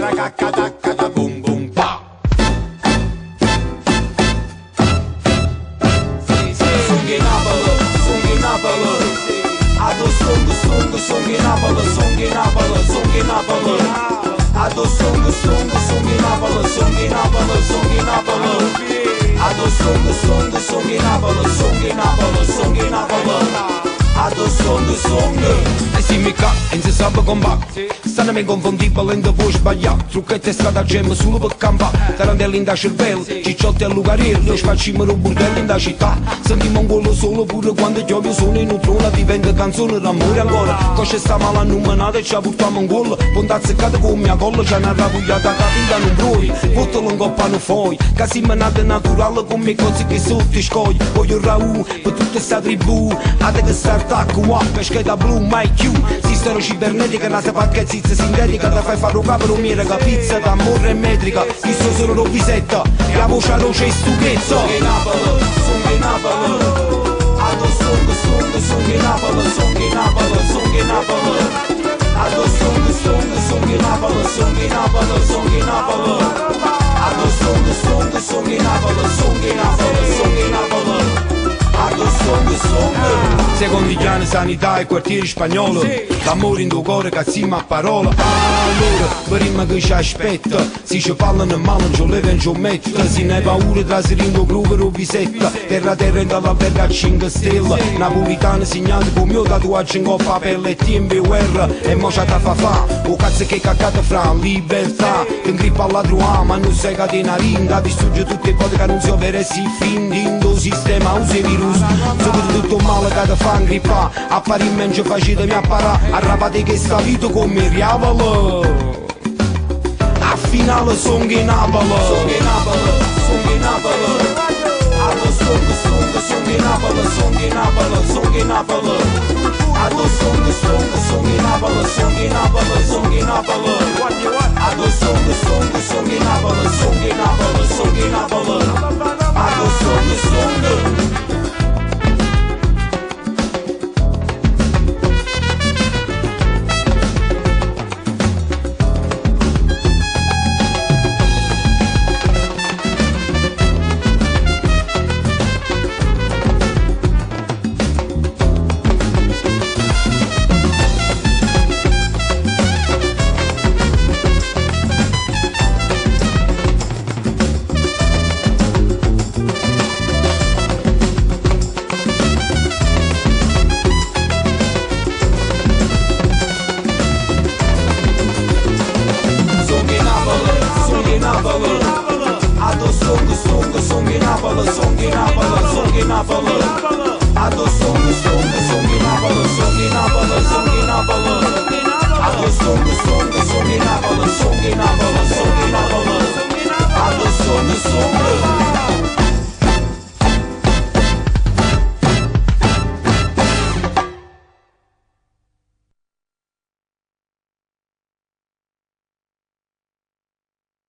ragacca boom boom pa. Sunghi Napoli, sunghi Napoli. Ado sunghi Napoli, sunghi Napoli, sunghi Napoli. Ado sunghi Napoli, sunghi Napoli, sunghi Napoli. Ado sunghi Napoli, sunghi Napoli, sunghi Napoli. Ado song e si mica e si sa combattere. Stanno me inconfondibile in voi sbagliato. Trucchetto e strada gemme solo per campare. Tarantelli in da cervello, cicciotti a Lucarello. Noi spacciamo un bordello in da città. Sentiamo un golo solo pure quando piove sono in un trono. Diventa canzone d'amore ancora. Cosce sta male annumenata e ci portiamo un gol. Ponta azzeccata con mia colla. Ci hanno arrabbiata capita non broi. Portalo in coppa non fuori. Casi menata naturale come cose che sotto scogli. Voglio Raul per tutta sta tribù. Ate che startacco qua, peschetta blu mai più. Sistema cibernetica, nata pacchezzizza sintetica. Da fai fare un capo mira, pizza d'amore e metrica. Visto solo rovisetta, e la voce a roce e stughezza. Sunghi Napoli, sunghi Napoli. Ado sunghi Napoli, sunghi Napoli, sunghi Napoli. Ado sunghi Napoli, sunghi Napoli, sunghi Napoli. Ado sunghi Napoli, sunghi Napoli, sunghi Napoli. Secondo gli anni sanità e quartieri spagnolo, l'amore in tuo cuore cazzima a parola. Allora, prima che ci aspetta, si ci parlano male, non ci leva e non ci mette. Si ne paura tra Sirindo, Gruber o Visetta. Terra terra in dall'alberga a 5 stelle. Napolitano segnati con mio tatuaggio in coppa a pelle e tempo guerra. E mo c'ha da fa, o cazzo che caccata fra libertà. Che ingrippa alla trua, ma non sei catena rinda. Distrugge tutte le cose che non si opera e si findindo sistema, usi virus. Soprattutto male che ti fa ingrippa. Apparimento facete mi apparà. Arrapate che sta vita come riavolo. A finale sunghi Napoli. Sunghi Napoli, sunghi Napoli. Ado sunghi Napoli, sunghi Napoli, sunghi Napoli. Ado sunghi Napoli, sunghi Napoli, sunghi Napoli. Ado sunghi Napoli, sunghi Napoli, sunghi Napoli. Ado sunghi. Ado sunghi Napoli, sunghi Napoli, sunghi Napoli. Ado sunghi